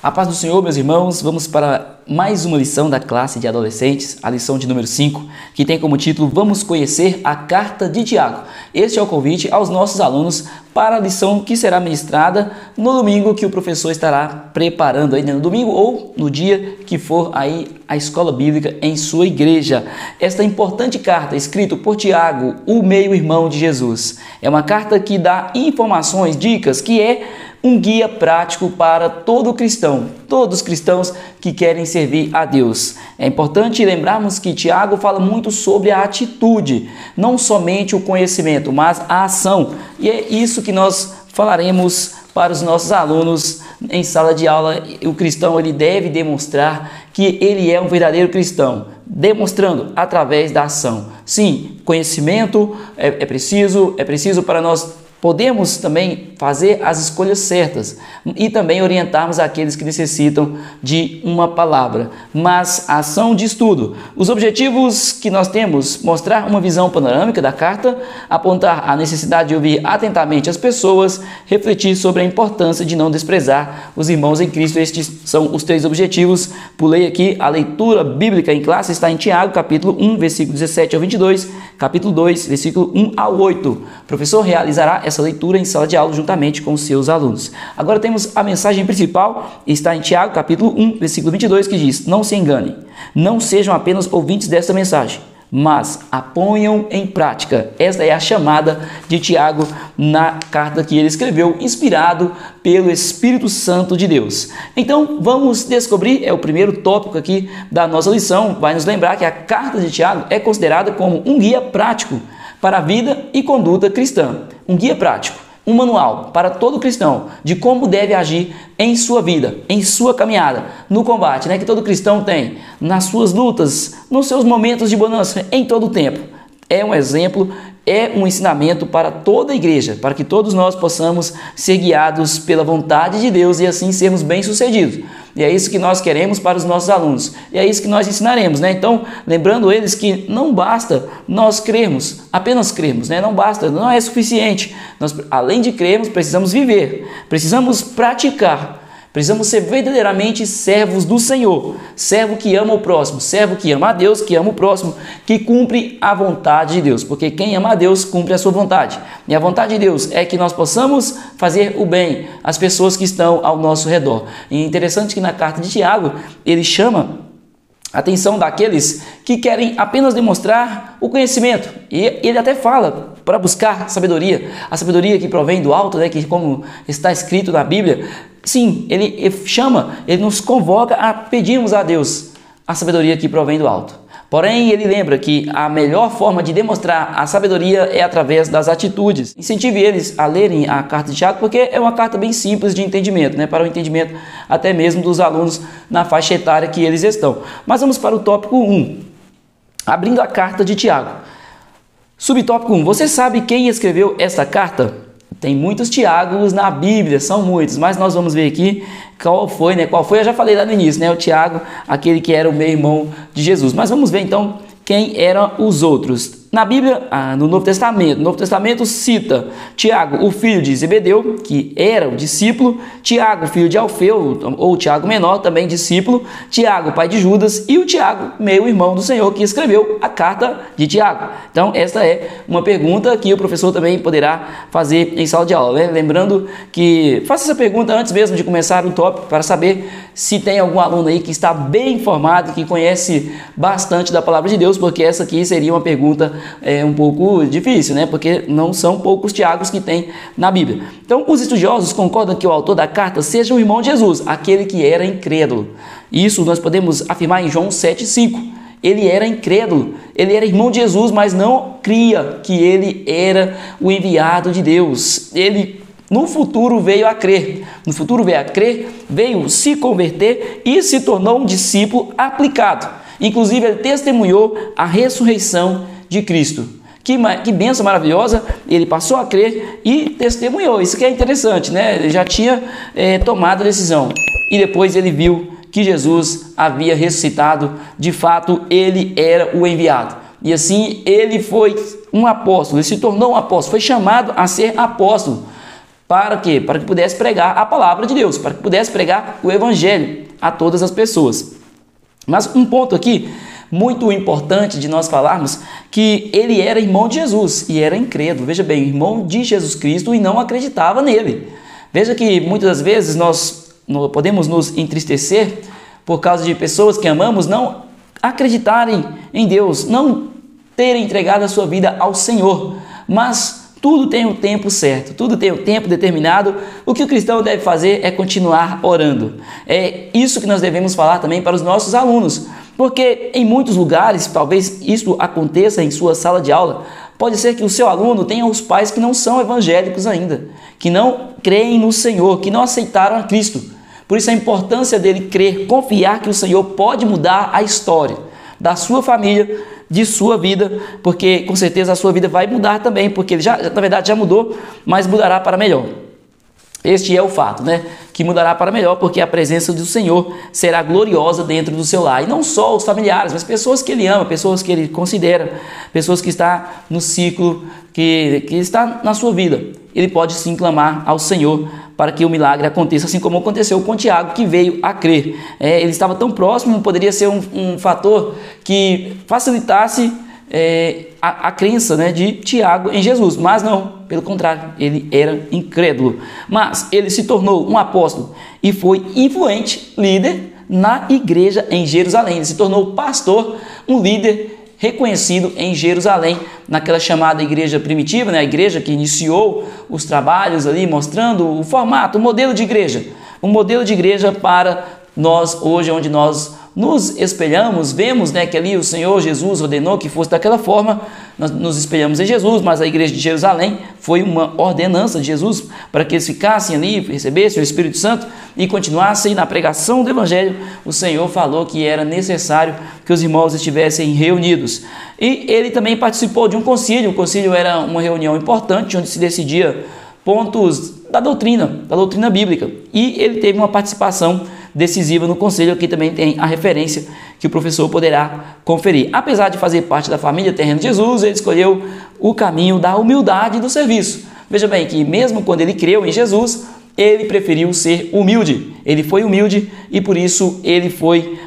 A paz do Senhor, meus irmãos, vamos para mais uma lição da classe de adolescentes, a lição de número 5, que tem como título Vamos conhecer a Carta de Tiago. Este é o convite aos nossos alunos para a lição que será ministrada no domingo, que o professor estará preparando aí no domingo ou no dia que for aí a escola bíblica em sua igreja. Esta importante carta, escrita por Tiago, o meio-irmão de Jesus, é uma carta que dá informações, dicas, que é um guia prático para todo cristão, todos os cristãos que querem servir a Deus. É importante lembrarmos que Tiago fala muito sobre a atitude, não somente o conhecimento, mas a ação. E é isso que nós falaremos para os nossos alunos em sala de aula. O cristão ele deve demonstrar que ele é um verdadeiro cristão, demonstrando através da ação. Sim, conhecimento é preciso para nós podemos também fazer as escolhas certas e também orientarmos aqueles que necessitam de uma palavra. Mas a ação diz tudo. Os objetivos que nós temos: mostrar uma visão panorâmica da carta, apontar a necessidade de ouvir atentamente as pessoas, refletir sobre a importância de não desprezar os irmãos em Cristo. Estes são os 3 objetivos. Pulei aqui a leitura bíblica em classe, está em Tiago, capítulo 1, versículo 17 ao 22, capítulo 2, versículo 1 ao 8. O professor realizará essa leitura em sala de aula juntamente com os seus alunos. Agora temos a mensagem principal, está em Tiago, capítulo 1, versículo 22, que diz: não se enganem, não sejam apenas ouvintes desta mensagem, mas a ponham em prática. Esta é a chamada de Tiago na carta que ele escreveu, inspirado pelo Espírito Santo de Deus. Então, vamos descobrir, é o primeiro tópico aqui da nossa lição, vai nos lembrar que a carta de Tiago é considerada como um guia prático para a vida e conduta cristã. Um guia prático, um manual para todo cristão de como deve agir em sua vida, em sua caminhada, no combate, que todo cristão tem, nas suas lutas, nos seus momentos de bonança, em todo o tempo. É um exemplo, é um ensinamento para toda a igreja, para que todos nós possamos ser guiados pela vontade de Deus e assim sermos bem-sucedidos. E é isso que nós queremos para os nossos alunos. E é isso que nós ensinaremos, Então, lembrando eles que não basta nós crermos, apenas crermos, Não basta, não é suficiente. Nós, além de crermos, precisamos viver, precisamos praticar. Precisamos ser verdadeiramente servos do Senhor, servo que ama o próximo, servo que ama a Deus, que ama o próximo, que cumpre a vontade de Deus, porque quem ama a Deus cumpre a sua vontade. E a vontade de Deus é que nós possamos fazer o bem às pessoas que estão ao nosso redor. E é interessante que na carta de Tiago, ele chama a atenção daqueles que querem apenas demonstrar o conhecimento. E ele até fala para buscar sabedoria, a sabedoria que provém do alto, que como está escrito na Bíblia. Sim, ele chama, ele nos convoca a pedirmos a Deus a sabedoria que provém do alto. Porém, ele lembra que a melhor forma de demonstrar a sabedoria é através das atitudes. Incentive eles a lerem a carta de Tiago, porque é uma carta bem simples de entendimento, para o entendimento até mesmo dos alunos na faixa etária que eles estão. Mas vamos para o tópico 1, abrindo a carta de Tiago. Subtópico 1, você sabe quem escreveu esta carta? Tem muitos Tiagos na Bíblia, são muitos, mas nós vamos ver aqui qual foi, eu já falei lá no início, o Tiago, aquele que era o meio-irmão de Jesus. Mas vamos ver então quem eram os outros. Na Bíblia, no Novo Testamento cita Tiago, o filho de Zebedeu, que era o discípulo, Tiago, filho de Alfeu, ou Tiago menor, também discípulo, Tiago, pai de Judas, e o Tiago, meio-irmão do Senhor, que escreveu a carta de Tiago. Então, esta é uma pergunta que o professor também poderá fazer em sala de aula, Lembrando que faça essa pergunta antes mesmo de começar o tópico, para saber se tem algum aluno aí que está bem informado, que conhece bastante da palavra de Deus, porque essa aqui seria uma pergunta um pouco difícil, porque não são poucos Tiagos que tem na Bíblia. Então, os estudiosos concordam que o autor da carta seja o irmão de Jesus, aquele que era incrédulo. Isso nós podemos afirmar em João 7,5. Ele era incrédulo, ele era irmão de Jesus, mas não cria que ele era o enviado de Deus. Ele no futuro veio a crer, veio se converter e se tornou um discípulo aplicado. Inclusive, ele testemunhou a ressurreição de Cristo. Que bênção maravilhosa, ele passou a crer e testemunhou. Isso que é interessante, Ele já tinha tomado a decisão e depois ele viu que Jesus havia ressuscitado. De fato, ele era o enviado. E assim, ele foi um apóstolo, ele se tornou um apóstolo, foi chamado a ser apóstolo. para quê? Para que pudesse pregar a palavra de Deus, para que pudesse pregar o evangelho a todas as pessoas. Mas um ponto aqui muito importante de nós falarmos, que ele era irmão de Jesus e era incrédulo. Veja bem, irmão de Jesus Cristo e não acreditava nele. Veja que muitas das vezes nós podemos nos entristecer por causa de pessoas que amamos não acreditarem em Deus, não terem entregado a sua vida ao Senhor, mas tudo tem o tempo certo, tudo tem o tempo determinado. O que o cristão deve fazer é continuar orando. É isso que nós devemos falar também para os nossos alunos, porque em muitos lugares, talvez isso aconteça em sua sala de aula, pode ser que o seu aluno tenha os pais que não são evangélicos ainda, que não creem no Senhor, que não aceitaram a Cristo. Por isso a importância dele crer, confiar que o Senhor pode mudar a história da sua família, de sua vida, porque com certeza a sua vida vai mudar também, porque ele na verdade já mudou, mas mudará para melhor. Este é o fato, né? Que mudará para melhor, porque a presença do Senhor será gloriosa dentro do seu lar. E não só os familiares, mas pessoas que ele ama, pessoas que ele considera, pessoas que estão no ciclo, que está na sua vida. Ele pode sim clamar ao Senhor para que o milagre aconteça, assim como aconteceu com Tiago, que veio a crer. Ele estava tão próximo, poderia ser um fator que facilitasse a crença, né, de Tiago em Jesus, mas não, pelo contrário, ele era incrédulo. Mas ele se tornou um apóstolo e foi influente líder na igreja em Jerusalém. Ele se tornou pastor, um líder reconhecido em Jerusalém, naquela chamada igreja primitiva, né? A igreja que iniciou os trabalhos ali, mostrando o formato, o modelo de igreja. Um modelo de igreja para nós hoje, onde nós nos espelhamos, vemos, né, que ali o Senhor Jesus ordenou que fosse daquela forma, nós nos espelhamos em Jesus, mas a igreja de Jerusalém foi uma ordenança de Jesus para que eles ficassem ali, recebessem o Espírito Santo e continuassem na pregação do Evangelho. O Senhor falou que era necessário que os irmãos estivessem reunidos. E ele também participou de um concílio. O concílio era uma reunião importante onde se decidia pontos da doutrina bíblica. E ele teve uma participação decisiva no conselho. Aqui também tem a referência que o professor poderá conferir. Apesar de fazer parte da família terrena de Jesus, ele escolheu o caminho da humildade e do serviço. Veja bem que mesmo quando ele creu em Jesus, ele preferiu ser humilde. Ele foi humilde e por isso ele foi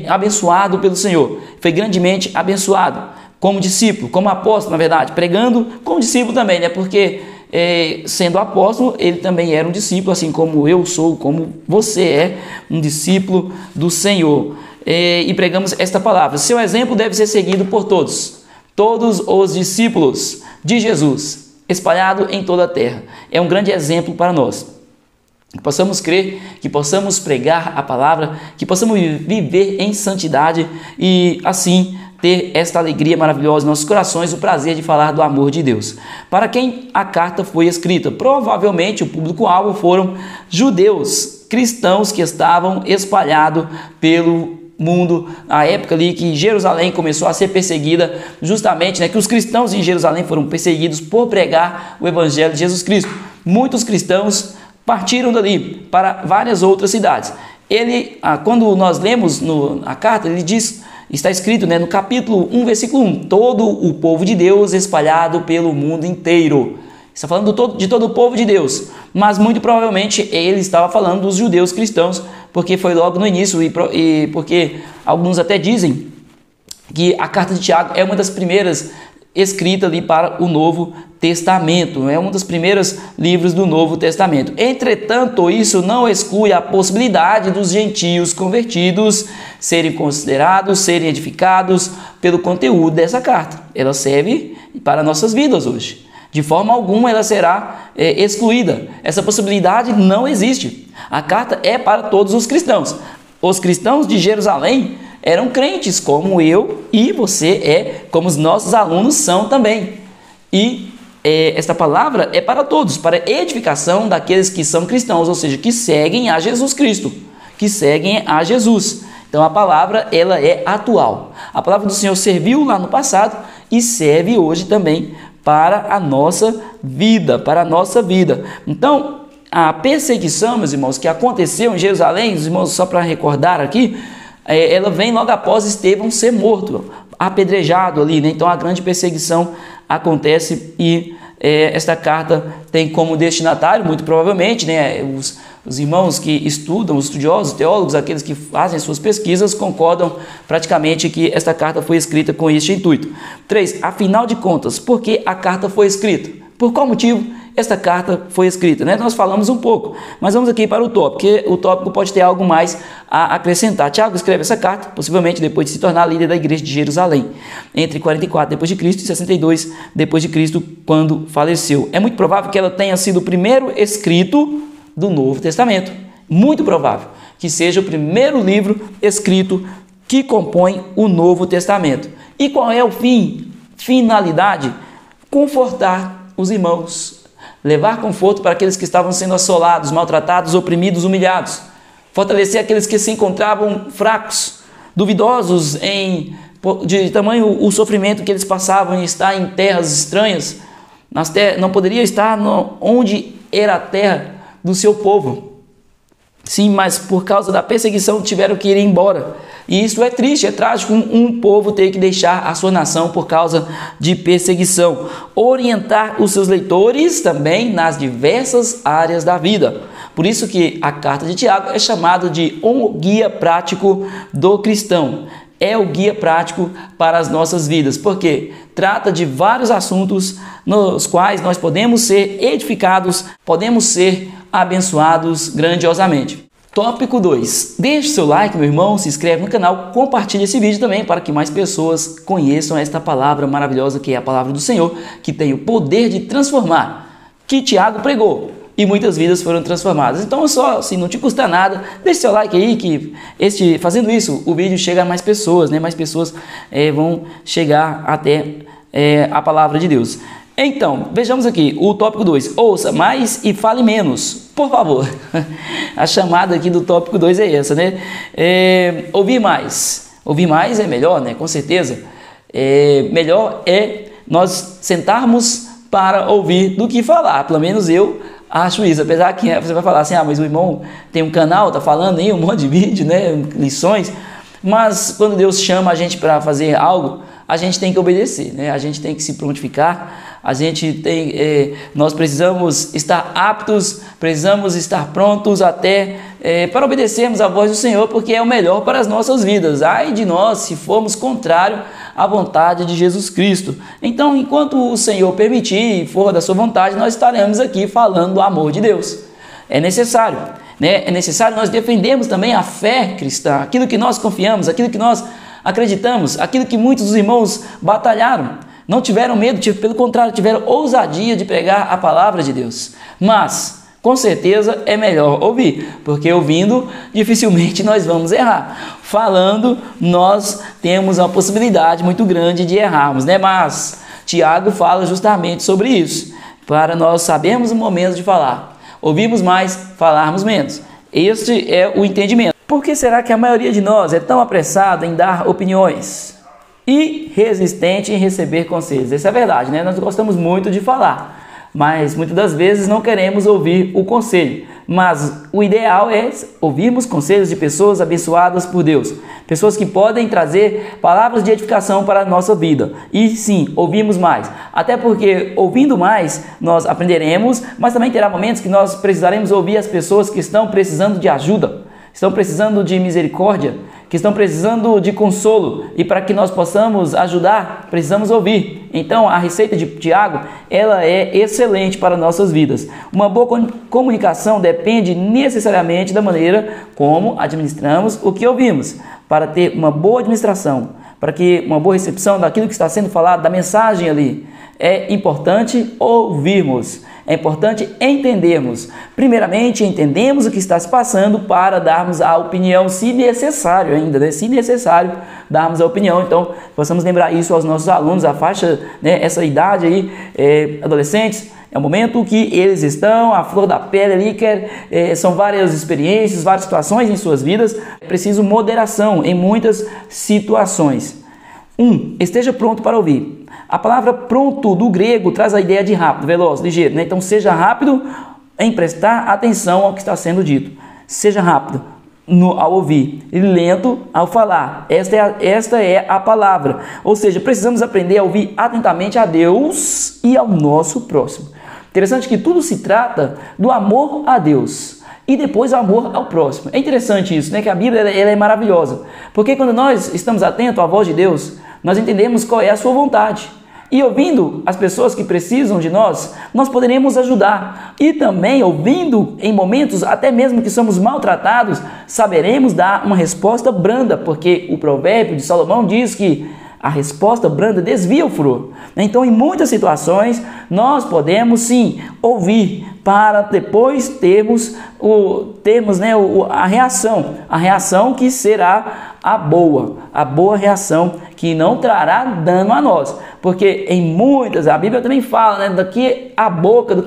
abençoado pelo Senhor. Foi grandemente abençoado como discípulo, como apóstolo, na verdade, pregando como discípulo também, né? Porque sendo apóstolo, ele também era um discípulo, assim como eu sou, como você é um discípulo do Senhor. E pregamos esta palavra. Seu exemplo deve ser seguido por todos os discípulos de Jesus, espalhado em toda a terra. É um grande exemplo para nós. Que possamos crer, que possamos pregar a palavra, que possamos viver em santidade e assim ter esta alegria maravilhosa em nossos corações, o prazer de falar do amor de Deus. Para quem a carta foi escrita? Provavelmente o público-alvo foram judeus, cristãos que estavam espalhados pelo mundo, na época ali que Jerusalém começou a ser perseguida, justamente, né, que os cristãos em Jerusalém foram perseguidos por pregar o evangelho de Jesus Cristo. Muitos cristãos partiram dali para várias outras cidades. Quando nós lemos a carta, ele diz, está escrito, né, no capítulo 1, versículo 1, todo o povo de Deus espalhado pelo mundo inteiro. Está falando de todo o povo de Deus, mas muito provavelmente ele estava falando dos judeus cristãos, porque foi logo no início e porque alguns até dizem que a carta de Tiago é uma das primeiras escrita ali para o Novo Testamento, é um dos primeiros livros do Novo Testamento. Entretanto, isso não exclui a possibilidade dos gentios convertidos serem considerados, serem edificados pelo conteúdo dessa carta. Ela serve para nossas vidas hoje. De forma alguma ela será excluída. Essa possibilidade não existe. A carta é para todos os cristãos. Os cristãos de Jerusalém eram crentes, como eu e você como os nossos alunos são também. E esta palavra é para todos, para edificação daqueles que são cristãos, ou seja, que seguem a Jesus Cristo, que seguem a Jesus. Então a palavra ela é atual. A palavra do Senhor serviu lá no passado e serve hoje também para a nossa vida, Então, a perseguição, meus irmãos, que aconteceu em Jerusalém, os irmãos, só para recordar aqui, ela vem logo após Estevão ser morto, apedrejado ali, né? Então a grande perseguição acontece e esta carta tem como destinatário, muito provavelmente, né, os irmãos que estudam, os estudiosos, teólogos, aqueles que fazem suas pesquisas, concordam praticamente que esta carta foi escrita com este intuito. 3. Afinal de contas, por que a carta foi escrita? Por qual motivo esta carta foi escrita? Né? Nós falamos um pouco, mas vamos aqui para o tópico, porque o tópico pode ter algo mais a acrescentar. Tiago escreve essa carta, possivelmente depois de se tornar líder da igreja de Jerusalém, entre 44 d.C. e 62 d.C., quando faleceu. É muito provável que ela tenha sido o primeiro escrito do Novo Testamento. Muito provável que seja o primeiro livro escrito que compõe o Novo Testamento. E qual é o finalidade? Confortar os irmãos, levar conforto para aqueles que estavam sendo assolados, maltratados, oprimidos, humilhados, fortalecer aqueles que se encontravam fracos, duvidosos de tamanho o sofrimento que eles passavam em estar em terras estranhas, não poderia estar onde era a terra do seu povo. Sim, mas por causa da perseguição tiveram que ir embora. E isso é triste, é trágico, um povo ter que deixar a sua nação por causa de perseguição. Orientar os seus leitores também nas diversas áreas da vida. Por isso que a carta de Tiago é chamada de um guia prático do cristão. É o guia prático para as nossas vidas, porque trata de vários assuntos nos quais nós podemos ser edificados, podemos ser abençoados grandiosamente. Tópico 2. Deixe seu like, meu irmão, se inscreve no canal, compartilhe esse vídeo também para que mais pessoas conheçam esta palavra maravilhosa que é a palavra do Senhor, que tem o poder de transformar, que Tiago pregou. E muitas vidas foram transformadas. Então, só, se não te custa nada, deixe seu like aí, que fazendo isso, o vídeo chega a mais pessoas, né? Mais pessoas vão chegar até a palavra de Deus. Então, vejamos aqui o tópico 2. Ouça mais e fale menos, por favor. A chamada aqui do tópico 2 é essa, né? Ouvir mais. Ouvir mais é melhor, né? Com certeza. Melhor é nós sentarmos para ouvir do que falar. Pelo menos eu acho isso, apesar que você vai falar assim, mas o irmão tem um canal, tá falando aí um monte de vídeo, né, lições, mas quando Deus chama a gente para fazer algo, a gente tem que obedecer, né, a gente tem que se prontificar, nós precisamos estar aptos, precisamos estar prontos até para obedecermos a voz do Senhor, porque é o melhor para as nossas vidas. Ai de nós se formos contrário à vontade de Jesus Cristo. Então, enquanto o Senhor permitir e for da sua vontade, nós estaremos aqui falando do amor de Deus. É necessário, né? É necessário nós defendermos também a fé cristã, aquilo que nós confiamos, aquilo que nós acreditamos, aquilo que muitos dos irmãos batalharam. Não tiveram medo, pelo contrário, tiveram ousadia de pregar a palavra de Deus. Mas com certeza é melhor ouvir, porque ouvindo dificilmente nós vamos errar. Falando, nós temos uma possibilidade muito grande de errarmos, né? Mas Tiago fala justamente sobre isso, para nós sabermos o momento de falar. Ouvirmos mais, falarmos menos. Este é o entendimento. Por que será que a maioria de nós é tão apressada em dar opiniões e resistente em receber conselhos? Essa é a verdade, né? Nós gostamos muito de falar, mas muitas das vezes não queremos ouvir o conselho. Mas o ideal é ouvirmos conselhos de pessoas abençoadas por Deus, pessoas que podem trazer palavras de edificação para a nossa vida. E sim, ouvimos mais, até porque ouvindo mais nós aprenderemos, mas também terá momentos que nós precisaremos ouvir as pessoas que estão precisando de ajuda, estão precisando de misericórdia, que estão precisando de consolo, e para que nós possamos ajudar, precisamos ouvir. Então, a receita de Tiago, ela é excelente para nossas vidas. Uma boa comunicação depende necessariamente da maneira como administramos o que ouvimos. Para ter uma boa administração, para que uma boa recepção daquilo que está sendo falado, da mensagem ali, é importante ouvirmos. É importante entendermos. Primeiramente, entendemos o que está se passando para darmos a opinião, se necessário ainda, né? Se necessário, darmos a opinião. Então, possamos lembrar isso aos nossos alunos, a faixa, né, essa idade aí, adolescentes, é o momento que eles estão, a flor da pele ali, são várias experiências, várias situações em suas vidas. É preciso moderação em muitas situações. 1. Esteja pronto para ouvir. A palavra pronto do grego traz a ideia de rápido, veloz, ligeiro, né? Então seja rápido em prestar atenção ao que está sendo dito. Seja rápido. ao ouvir e lento ao falar. Esta é a palavra. Ou seja, precisamos aprender a ouvir atentamente a Deus e ao nosso próximo. Interessante que tudo se trata do amor a Deus e depois o amor ao próximo. É interessante isso, né? Que a Bíblia ela é maravilhosa. Porque quando nós estamos atentos à voz de Deus, nós entendemos qual é a sua vontade. E ouvindo as pessoas que precisam de nós, nós poderemos ajudar. E também ouvindo em momentos até mesmo que somos maltratados, saberemos dar uma resposta branda, porque o provérbio de Salomão diz que a resposta branda desvia o furor. Então, em muitas situações, nós podemos sim ouvir para depois termos a reação que será a boa reação, que não trará dano a nós. Porque em muitas, a Bíblia também fala, do que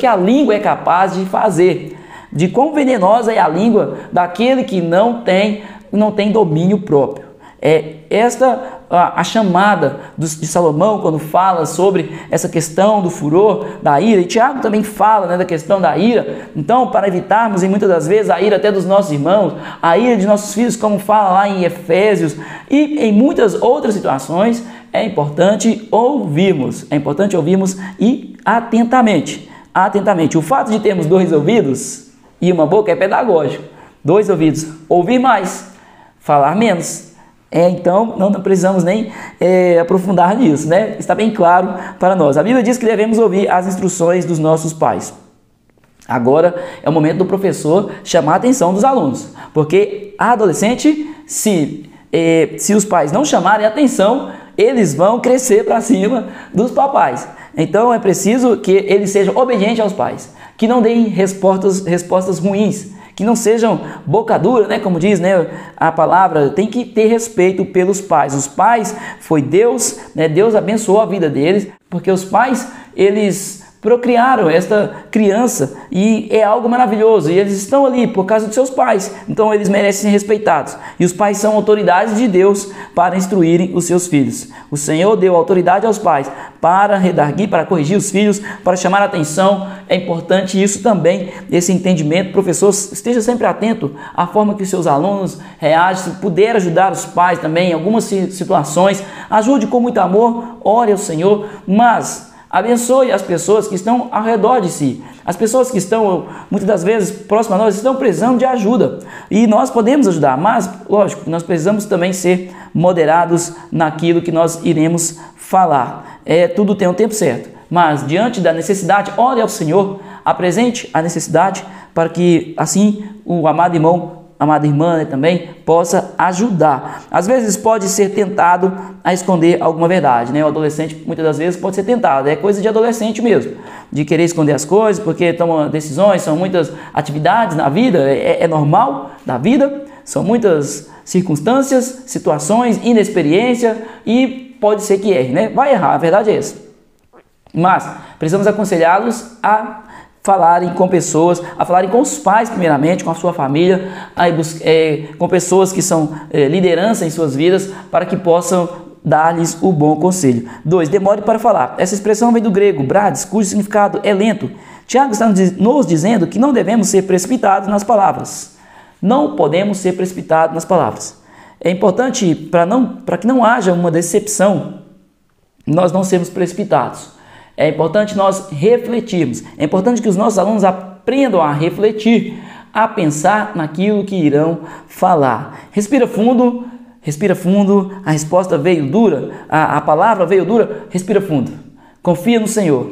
a língua é capaz de fazer, de quão venenosa é a língua daquele que não tem domínio próprio. É esta a chamada de Salomão quando fala sobre essa questão do furor, da ira. E Tiago também fala da questão da ira. Então, para evitarmos em muitas das vezes a ira até dos nossos irmãos, a ira de nossos filhos, como fala lá em Efésios, e em muitas outras situações, é importante ouvirmos e atentamente. O fato de termos 2 ouvidos e uma boca é pedagógico. 2 ouvidos, ouvir mais, falar menos. Então, não precisamos nem aprofundar nisso, né? Está bem claro para nós. A Bíblia diz que devemos ouvir as instruções dos nossos pais. Agora é o momento do professor chamar a atenção dos alunos, porque a adolescente, se os pais não chamarem a atenção, eles vão crescer para cima dos papais. Então, é preciso que eles sejam obedientes aos pais, que não deem respostas ruins, que não sejam boca dura, como diz a palavra. Tem que ter respeito pelos pais. Os pais, foi Deus, Deus abençoou a vida deles, porque os pais, eles procriaram esta criança e é algo maravilhoso, e eles estão ali por causa dos seus pais, então eles merecem ser respeitados, e os pais são autoridades de Deus para instruírem os seus filhos. O Senhor deu autoridade aos pais para redarguir, para corrigir os filhos, para chamar a atenção. É importante isso também, esse entendimento. Professor, esteja sempre atento à forma que os seus alunos reagem. Se puder ajudar os pais também em algumas situações, ajude com muito amor, ore ao Senhor, mas abençoe as pessoas que estão ao redor de si. As pessoas que estão, muitas das vezes, próximas a nós, estão precisando de ajuda. E nós podemos ajudar, mas, lógico, nós precisamos também ser moderados naquilo que nós iremos falar. Tudo tem um tempo certo. Mas, diante da necessidade, ore ao Senhor, apresente a necessidade, para que, assim, o amado irmão, amada irmã também possa ajudar. Às vezes pode ser tentado a esconder alguma verdade, O adolescente muitas das vezes pode ser tentado, é coisa de adolescente mesmo, de querer esconder as coisas, porque toma decisões, são muitas atividades na vida, é normal da vida, são muitas circunstâncias, situações, inexperiência, e pode ser que erre, Vai errar, a verdade é essa. Mas precisamos aconselhá-los a falarem com pessoas, a falarem com os pais primeiramente, com a sua família, com pessoas que são liderança em suas vidas, para que possam dar-lhes o bom conselho. 2. Demore para falar. Essa expressão vem do grego brades, cujo significado é lento. Tiago está nos dizendo que não devemos ser precipitados nas palavras. Não podemos ser precipitados nas palavras. É importante, para que não haja uma decepção, nós não sermos precipitados. É importante nós refletirmos. É importante que os nossos alunos aprendam a refletir, a pensar naquilo que irão falar. Respira fundo, a resposta veio dura, a palavra veio dura, respira fundo. Confia no Senhor,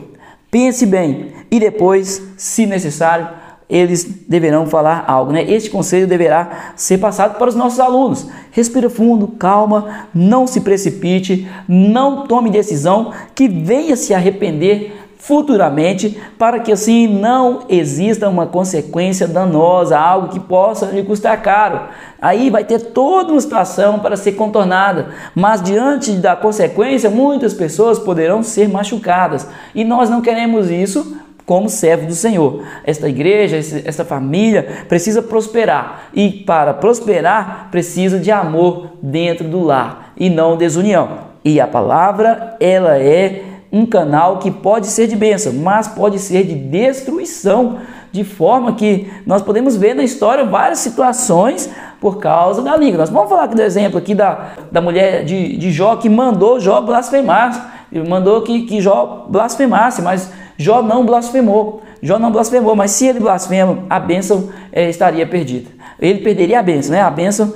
pense bem e depois, se necessário, eles deverão falar algo, Este conselho deverá ser passado para os nossos alunos. Respira fundo, calma, não se precipite, não tome decisão que venha se arrepender futuramente, para que assim não exista uma consequência danosa, algo que possa lhe custar caro. Aí vai ter toda uma situação para ser contornada, mas diante da consequência, muitas pessoas poderão ser machucadas, e nós não queremos isso como servo do Senhor. Esta igreja, esta família precisa prosperar, e para prosperar precisa de amor dentro do lar e não desunião. E a palavra, ela é um canal que pode ser de bênção, mas pode ser de destruição, de forma que nós podemos ver na história várias situações por causa da língua. Nós vamos falar aqui do exemplo aqui da mulher de Jó, que mandou Jó blasfemar, mandou que Jó blasfemasse, mas Jó não blasfemou. Jó não blasfemou, mas se ele blasfema, a bênção estaria perdida. Ele perderia a bênção, né? A bênção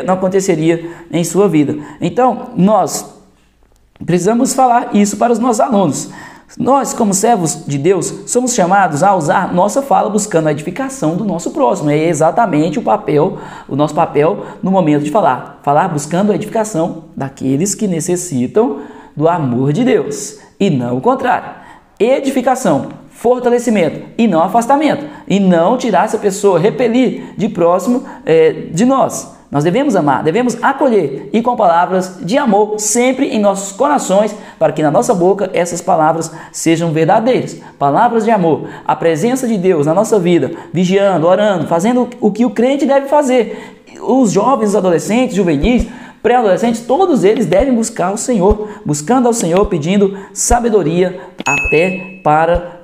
não aconteceria em sua vida. Então, nós precisamos falar isso para os nossos alunos. Nós, como servos de Deus, somos chamados a usar nossa fala buscando a edificação do nosso próximo. É exatamente o nosso papel no momento de falar. Falar buscando a edificação daqueles que necessitam do amor de Deus e não o contrário. Edificação, fortalecimento e não afastamento. E não tirar essa pessoa, repelir de próximo de nós. Nós devemos amar, devemos acolher e com palavras de amor sempre em nossos corações, para que na nossa boca essas palavras sejam verdadeiras. Palavras de amor, a presença de Deus na nossa vida, vigiando, orando, fazendo o que o crente deve fazer. Os jovens, os adolescentes, juvenis, pré-adolescentes, todos eles devem buscar o Senhor, buscando ao Senhor, pedindo sabedoria até para,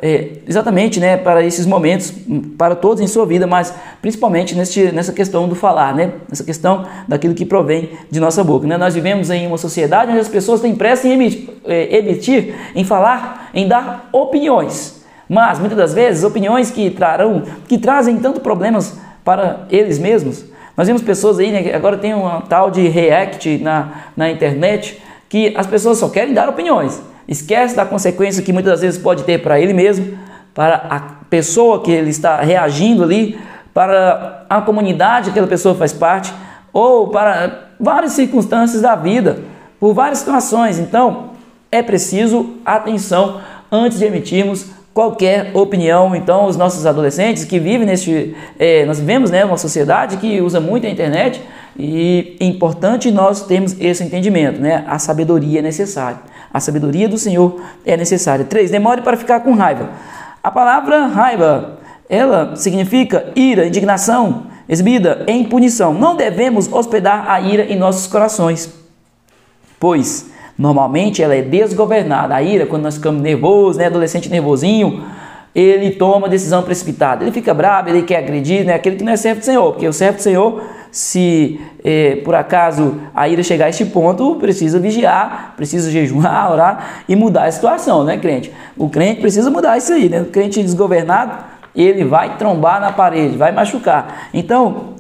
exatamente, né, para esses momentos, para todos em sua vida, mas principalmente nessa questão do falar, né, nessa questão daquilo que provém de nossa boca. Né? Nós vivemos em uma sociedade onde as pessoas têm pressa em falar, em dar opiniões, mas muitas das vezes opiniões que trazem tanto problemas para eles mesmos. Nós vemos pessoas aí, né, agora tem uma tal de react na internet, que as pessoas só querem dar opiniões. Esquece da consequência que muitas das vezes pode ter para ele mesmo, para a pessoa que ele está reagindo ali, para a comunidade que aquela pessoa faz parte, ou para várias circunstâncias da vida, por várias situações. Então, é preciso atenção antes de emitirmos qualquer opinião. Então, os nossos adolescentes que vivem nós vivemos, né, uma sociedade que usa muito a internet, e é importante nós termos esse entendimento, né? A sabedoria é necessária, a sabedoria do Senhor é necessária. 3, demore para ficar com raiva. A palavra raiva, ela significa ira, indignação, exibida em punição. Não devemos hospedar a ira em nossos corações, pois normalmente ela é desgovernada. A ira, quando nós ficamos nervosos, né, adolescente nervosinho, ele toma decisão precipitada, ele fica bravo, ele quer agredir, né, aquele que não é servo do Senhor, porque o servo do Senhor, se por acaso a ira chegar a este ponto, precisa vigiar, precisa jejuar, orar e mudar a situação, né, crente? O crente precisa mudar isso aí, né? O crente desgovernado, ele vai trombar na parede, vai machucar. Então,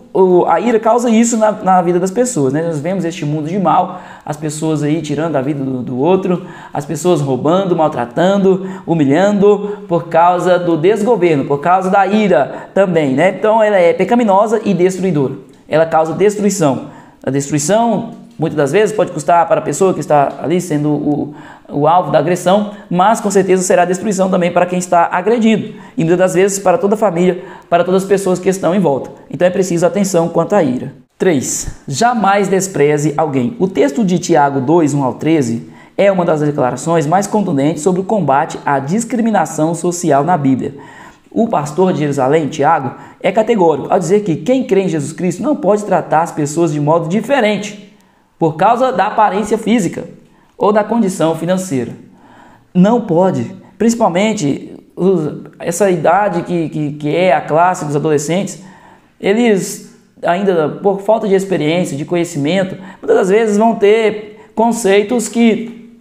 a ira causa isso na vida das pessoas, né? Nós vemos este mundo de mal, as pessoas aí tirando a vida do outro, as pessoas roubando, maltratando, humilhando, por causa do desgoverno, por causa da ira também, né? Então ela é pecaminosa e destruidora, ela causa destruição. A destruição, muitas das vezes, pode custar para a pessoa que está ali sendo o alvo da agressão, mas com certeza será destruição também para quem está agredido, e muitas das vezes para toda a família, para todas as pessoas que estão em volta. Então é preciso atenção quanto à ira. 3. Jamais despreze alguém. O texto de Tiago 2, 1 ao 13 é uma das declarações mais contundentes sobre o combate à discriminação social na Bíblia. O pastor de Jerusalém, Tiago, é categórico ao dizer que quem crê em Jesus Cristo não pode tratar as pessoas de modo diferente por causa da aparência física ou da condição financeira. Não pode, principalmente essa idade que é a classe dos adolescentes, eles ainda por falta de experiência, de conhecimento, muitas das vezes vão ter conceitos que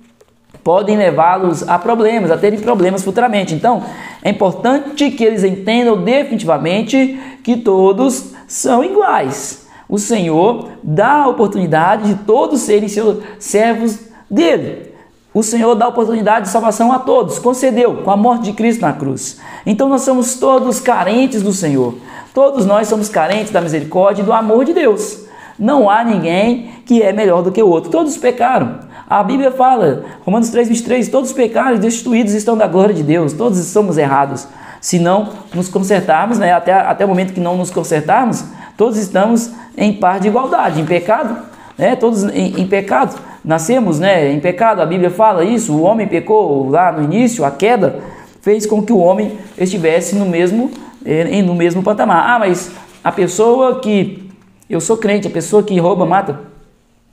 podem levá-los a problemas, a terem problemas futuramente. Então, é importante que eles entendam definitivamente que todos são iguais. O Senhor dá a oportunidade de todos serem seus servos dele. O Senhor dá a oportunidade de salvação a todos, concedeu com a morte de Cristo na cruz. Então nós somos todos carentes do Senhor. Todos nós somos carentes da misericórdia e do amor de Deus. Não há ninguém que é melhor do que o outro. Todos pecaram. A Bíblia fala, Romanos 3:23, todos pecaram e destituídos estão da glória de Deus. Todos somos errados. Se não nos consertarmos, né, até o momento que não nos consertarmos, todos estamos em par de igualdade, em pecado, né, todos em pecado. Nascemos, né, em pecado, a Bíblia fala isso, o homem pecou lá no início, a queda fez com que o homem estivesse no mesmo patamar. Ah, mas a pessoa que, eu sou crente, a pessoa que rouba, mata,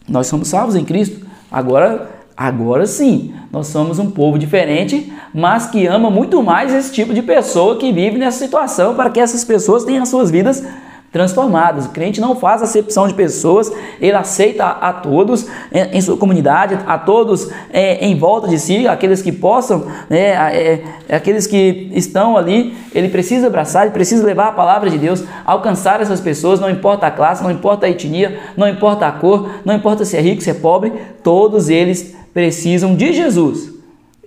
nós somos salvos em Cristo, agora sim, nós somos um povo diferente, mas que ama muito mais esse tipo de pessoa que vive nessa situação, para que essas pessoas tenham as suas vidas transformadas. O crente não faz acepção de pessoas, ele aceita a todos em sua comunidade, a todos em volta de si, aqueles que possam, aqueles que estão ali, ele precisa abraçar, ele precisa levar a palavra de Deus, alcançar essas pessoas, não importa a classe, não importa a etnia, não importa a cor, não importa se é rico, se é pobre, todos eles precisam de Jesus.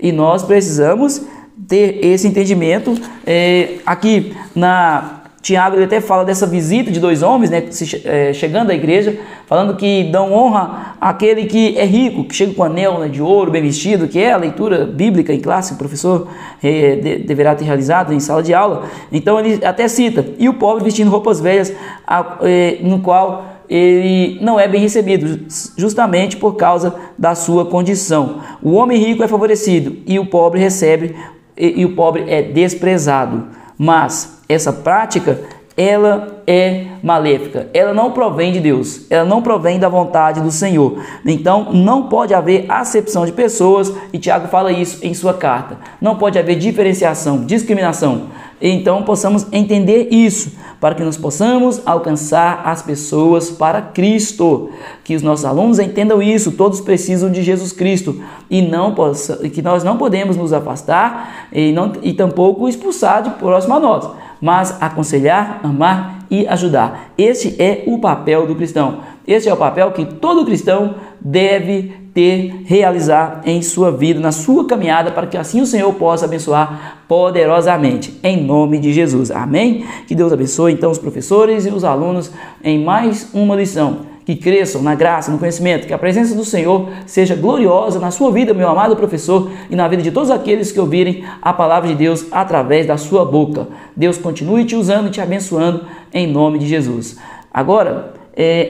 E nós precisamos ter esse entendimento. Aqui na Tiago, ele até fala dessa visita de 2 homens, né, chegando à igreja, falando que dão honra àquele que é rico, que chega com anel, né, de ouro, bem vestido, que é a leitura bíblica em classe, o professor deverá ter realizado em sala de aula. Então ele até cita, e o pobre vestindo roupas velhas, no qual ele não é bem recebido, justamente por causa da sua condição. O homem rico é favorecido, e o pobre recebe, e o pobre é desprezado. Mas essa prática, ela é maléfica, ela não provém de Deus, ela não provém da vontade do Senhor. Então não pode haver acepção de pessoas, e Tiago fala isso em sua carta. Não pode haver diferenciação, discriminação. Então possamos entender isso, para que nós possamos alcançar as pessoas para Cristo. Que os nossos alunos entendam isso, todos precisam de Jesus Cristo, e que nós não podemos nos afastar e tampouco expulsar de próximo a nós, mas aconselhar, amar e ajudar. Este é o papel do cristão. Este é o papel que todo cristão deve realizar em sua vida, na sua caminhada, para que assim o Senhor possa abençoar poderosamente, em nome de Jesus. Amém? Que Deus abençoe então os professores e os alunos em mais uma lição. Que cresçam na graça, no conhecimento, que a presença do Senhor seja gloriosa na sua vida, meu amado professor, e na vida de todos aqueles que ouvirem a palavra de Deus através da sua boca. Deus continue te usando e te abençoando em nome de Jesus. Agora,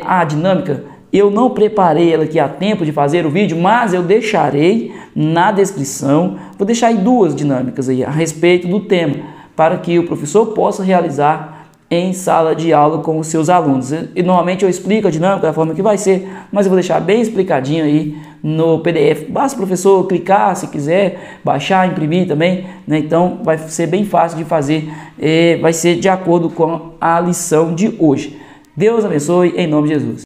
a dinâmica, eu não preparei ela aqui a tempo de fazer o vídeo, mas eu deixarei na descrição, vou deixar aí 2 dinâmicas aí a respeito do tema, para que o professor possa realizar em sala de aula com os seus alunos. E normalmente eu explico a dinâmica da forma que vai ser, mas eu vou deixar bem explicadinho aí no PDF. Basta o professor clicar, se quiser, baixar, imprimir também, né? Então vai ser bem fácil de fazer, vai ser de acordo com a lição de hoje. Deus abençoe em nome de Jesus.